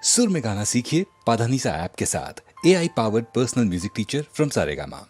सुर में गाना सीखिए पाधानीसा ऐप के साथ। AI powered personal music teacher from Saregama.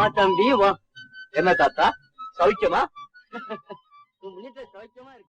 வா தம்பி வா. என்ன தாத்தா சௌக்கியமா? உன் முன்னேற்ற சௌக்கியமா இருக்கு.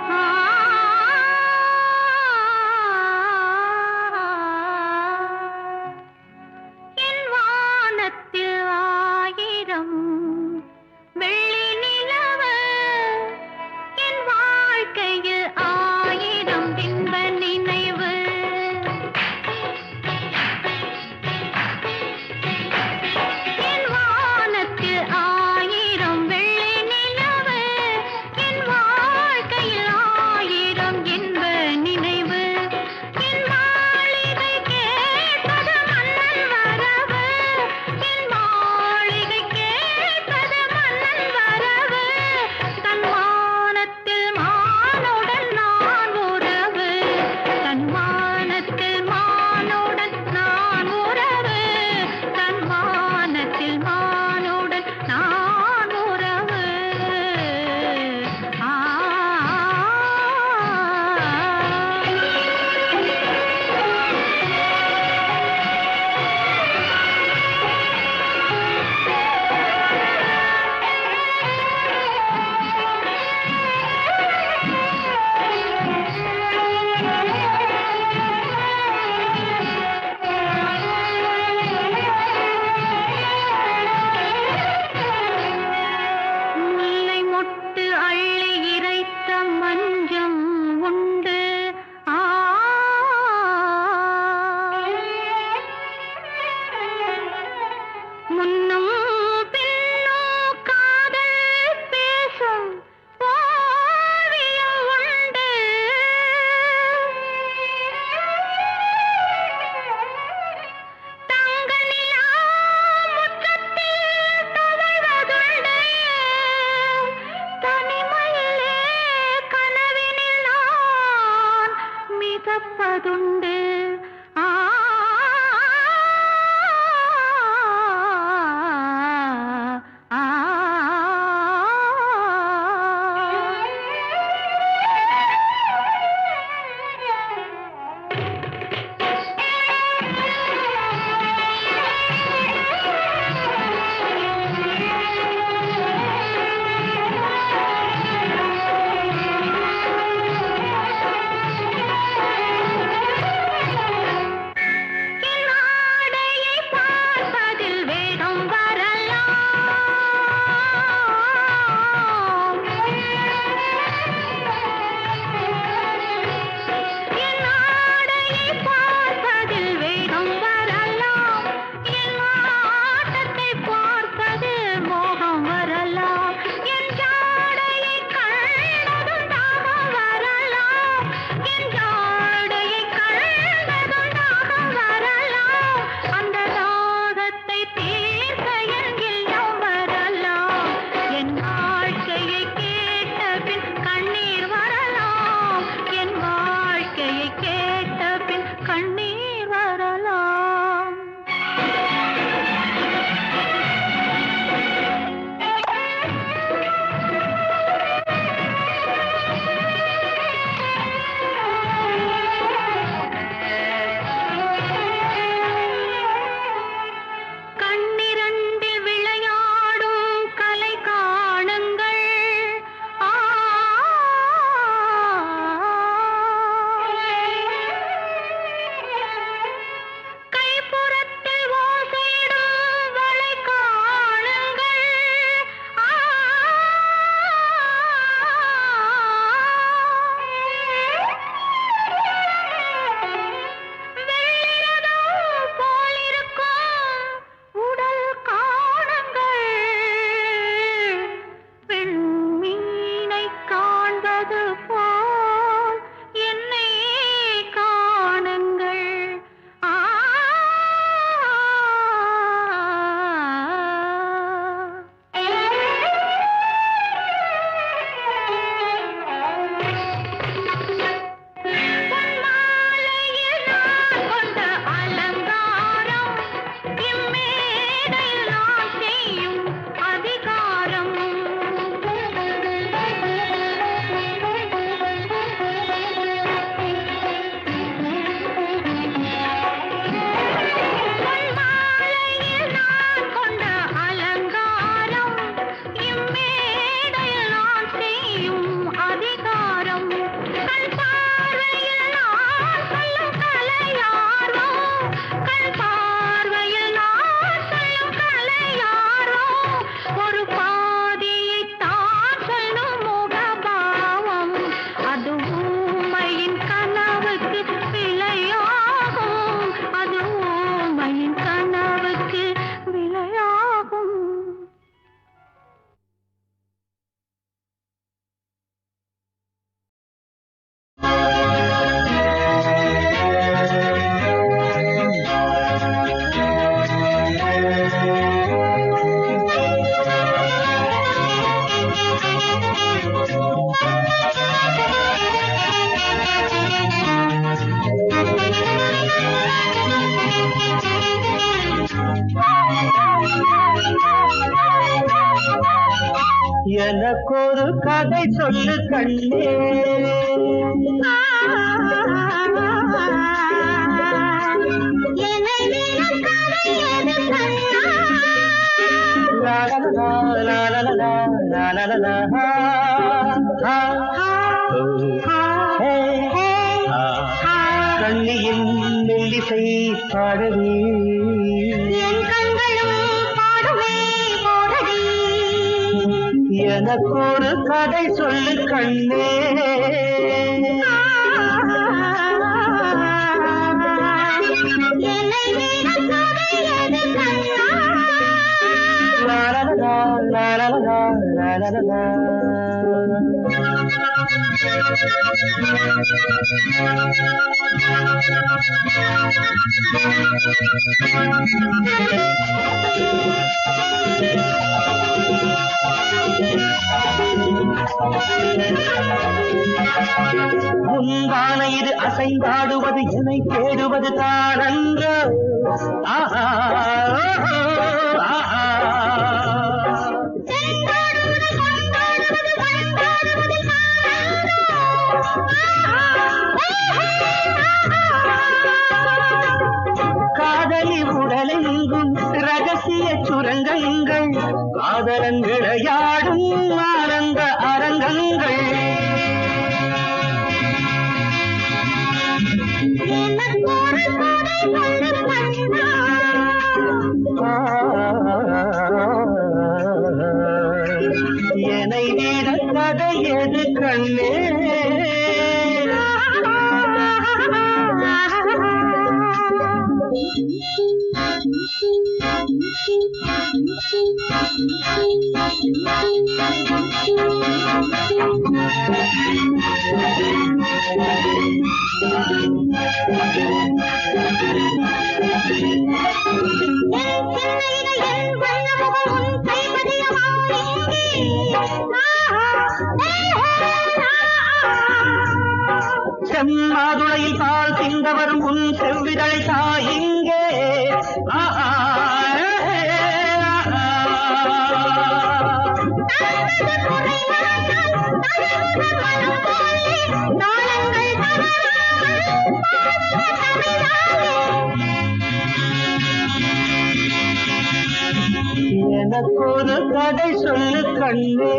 हाँ எனக்கொரு கதை சொல்லு கண்ணே. கண்ணியின் மெல்லிசை பாடவே எனக்கொரு கதை சொல்லு கண்ணே. முன்பான இது அசைந்தாடுவது என்னை தேடுவது தானன்றோ. ஆஹா ஆஹா காதலி உடலெங்கும் ரகசிய சுரங்கங்கள், காதலன் விளையாடும் ஆனந்த அரங்கங்கள். என்னை விட கதை எது கண்ணே. செம்மாதுளையில் பால் சிந்தவரும் உன் செவ்விதழை தாயிங்கே. எனக்கொரு கதை சொல்லு கண்ணே.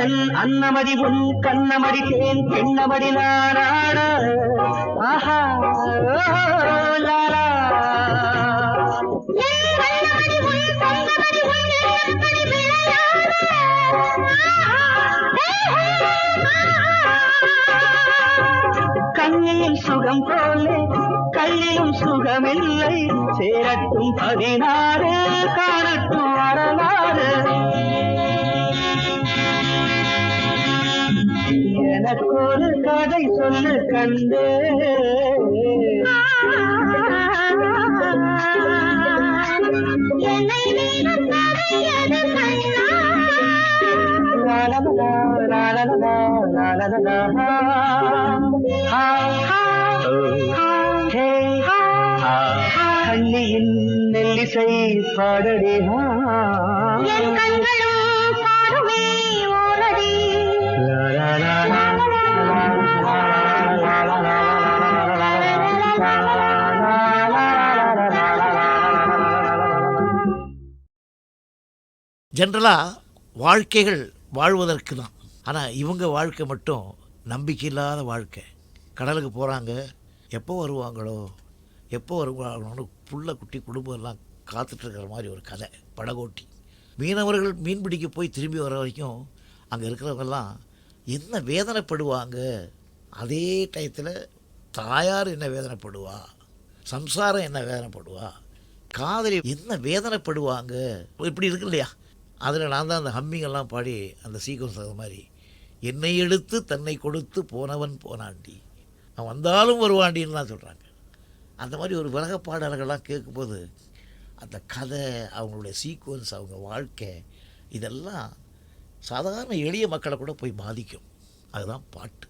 என் அன்னமடி உன் கண்ணமடி தேன் பெண்ணமடி நாடாட. ஆஹா லாலா கண்ணியின் சுகம் போலே கல்லியும் சுகமில்லை. சேரட்டும் 16 காணட்டும் வரலாறு. எனக்கொரு கதை சொல்லு கண்டே. கண்ணியின் நெல்லிசை பாடடி. ஜென்ரலாக வாழ்க்கைகள் வாழ்வதற்கு தான். ஆனால் இவங்க வாழ்க்கை மட்டும் நம்பிக்கை இல்லாத வாழ்க்கை. கடலுக்கு போகிறாங்க, எப்போ வருவாங்களோ எப்போ வருவாங்களோன்னு புள்ள குட்டி குடும்பம் எல்லாம் காத்துட்ருக்கிற மாதிரி ஒரு கதை படகோட்டி. மீனவர்கள் மீன் பிடிக்க போய் திரும்பி வர வரைக்கும் அங்கே இருக்கிறவங்கெல்லாம் என்ன வேதனைப்படுவாங்க. அதே டயத்தில் தாயார் என்ன வேதனைப்படுவா, சம்சாரம் என்ன வேதனைப்படுவா, காதலி என்ன வேதனைப்படுவாங்க, இப்படி இருக்கு இல்லையா. அதில் நான் தான் அந்த ஹம்மிங்கெல்லாம் பாடி அந்த சீக்வன்ஸ் அது மாதிரி என்னை எடுத்து தன்னை கொடுத்து போனவன் போனாண்டி, அவன் வந்தாலும் வருவாண்டின்னு தான் சொல்கிறாங்க. அந்த மாதிரி ஒரு உலக பாடல்கள்லாம் கேட்கும்போது அந்த கதை, அவங்களுடைய சீக்வன்ஸ், அவங்க வாழ்க்கை, இதெல்லாம் சாதாரண எளிய மக்களை கூட போய் பாதிக்கும். அதுதான் பாட்டு.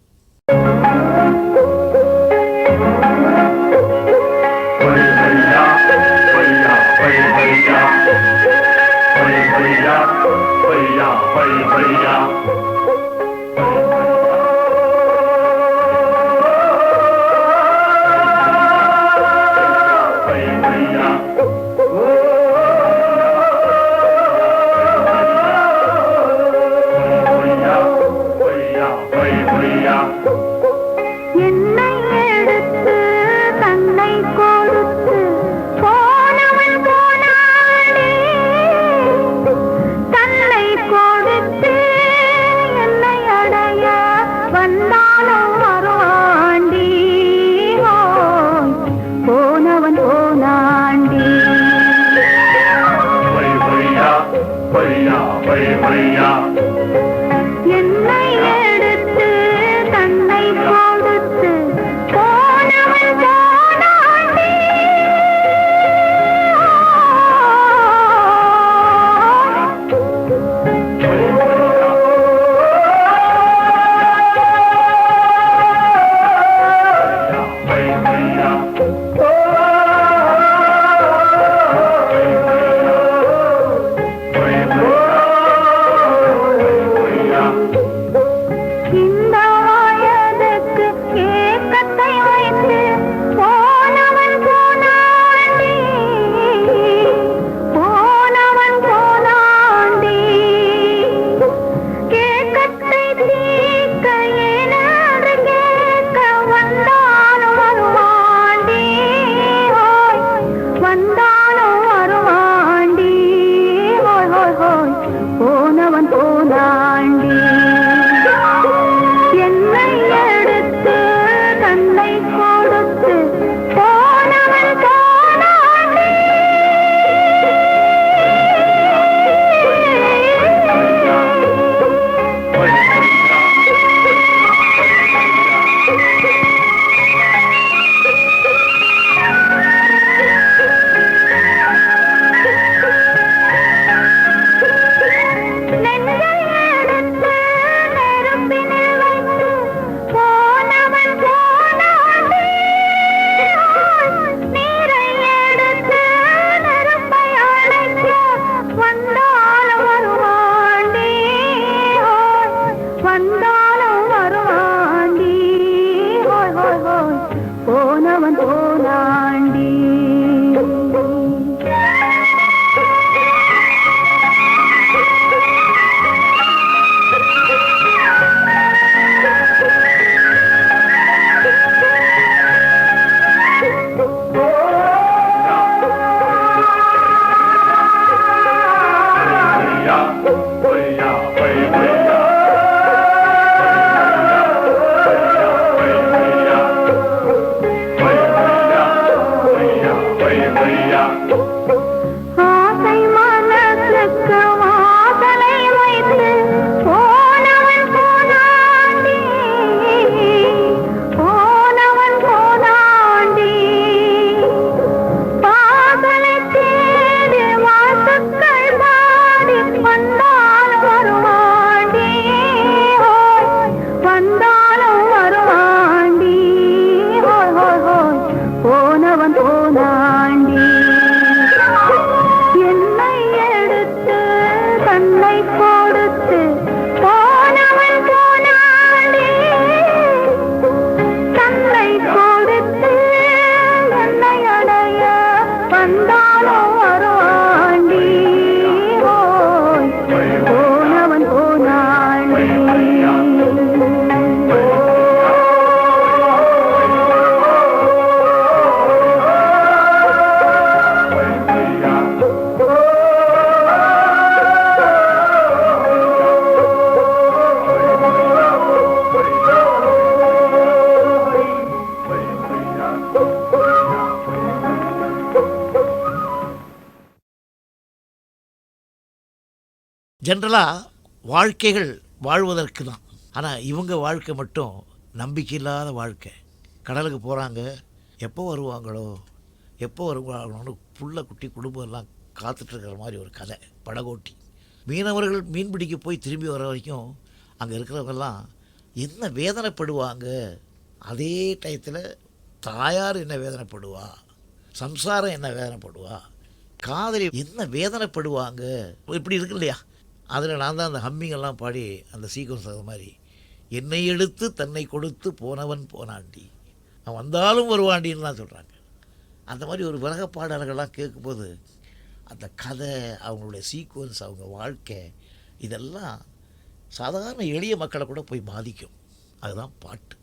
என்னை எடுத்து தன்னை கொடுத்து போனவன் போனானே, தன்னை கொடுத்து ஜென்ரலாக வாழ்க்கைகள் வாழ்வதற்கு தான். ஆனால் இவங்க வாழ்க்கை மட்டும் நம்பிக்கை இல்லாத வாழ்க்கை. கடலுக்கு போகிறாங்க, எப்போ வருவாங்களோ எப்போ வருவாங்களோன்னு புள்ள குட்டி குடும்பம் எல்லாம் காத்துட்ருக்கிற மாதிரி ஒரு கதை, படகோட்டி. மீனவர்கள் மீன் பிடிக்க போய் திரும்பி வர வரைக்கும் அங்கே இருக்கிறவங்கெல்லாம் என்ன வேதனைப்படுவாங்க. அதே டயத்தில் தாயார் என்ன வேதனைப்படுவா, சம்சாரம் என்ன வேதனைப்படுவா, காதலி என்ன வேதனைப்படுவாங்க, இப்படி இருக்கு இல்லையா. அதில் நான் தான் அந்த ஹம்மிங்கெல்லாம் பாடி அந்த சீக்வன்ஸ் அது மாதிரி, என்னை எடுத்து தன்னை கொடுத்து போனவன் போனாண்டி, அவன் வந்தாலும் வருவாண்டின்னு தான் சொல்கிறாங்க. அந்த மாதிரி ஒரு விரக பாடல்கள்லாம் கேட்கும்போது அந்த கதை, அவங்களுடைய சீக்வன்ஸ், அவங்க வாழ்க்கை, இதெல்லாம் சாதாரண எளிய மக்களை கூட போய் பாதிக்கும். அதுதான் பாட்டு.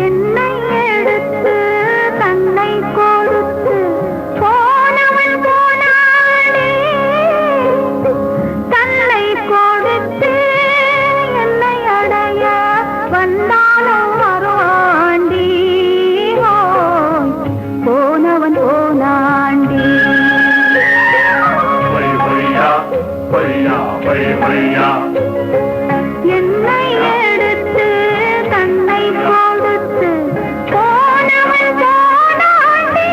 என்னை எடுத்து தன்னை கொடுத்து போனவன் போனானே, தன்னை கொடுத்து என்னை அடைய வந்தாலும் வருவாண்டி, போனவன் போனாண்டி. என்னை எடுத்து தன்னை கொடுத்து போனவன் போனாண்டி.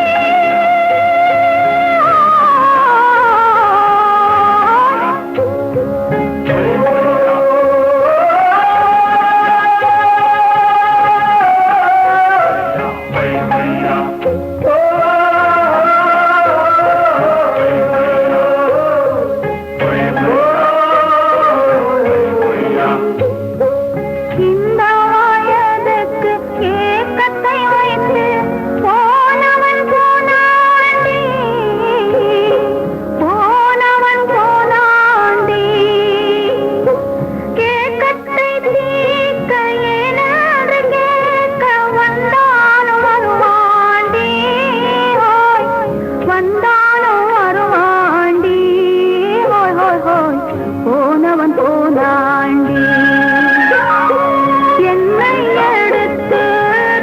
இந்த வயதுக்கு ஏக்கத்தை வைத்து போனவன் போனாண்டி, போனவன் போனாண்டி. ஏக்கத்தை தீர்க்க ஏனாது கேட்க வந்தாலும் வருவாண்டி, வந்தாலும் வருவாண்டி, போனவன் போனாண்டி. என்னை எடுத்து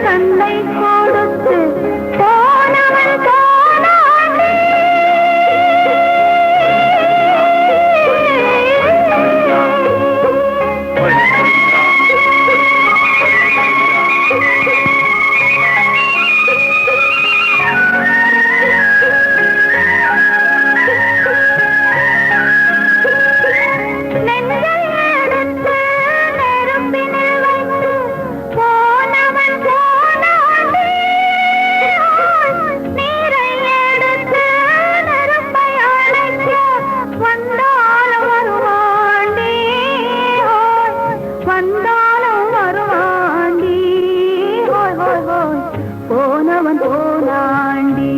தன்னை கொடுத்து போனவன் போனாண்டி. நெஞ்சை எடுத்து நெருப்பினில் வைத்து போனவன் போனாண்டி. நீரை எடுத்து நெருப்பை அணைக்க வந்தாலும் வருவாண்டி, வந்தாலும் வருவாண்டி, போனவன் போனாண்டி.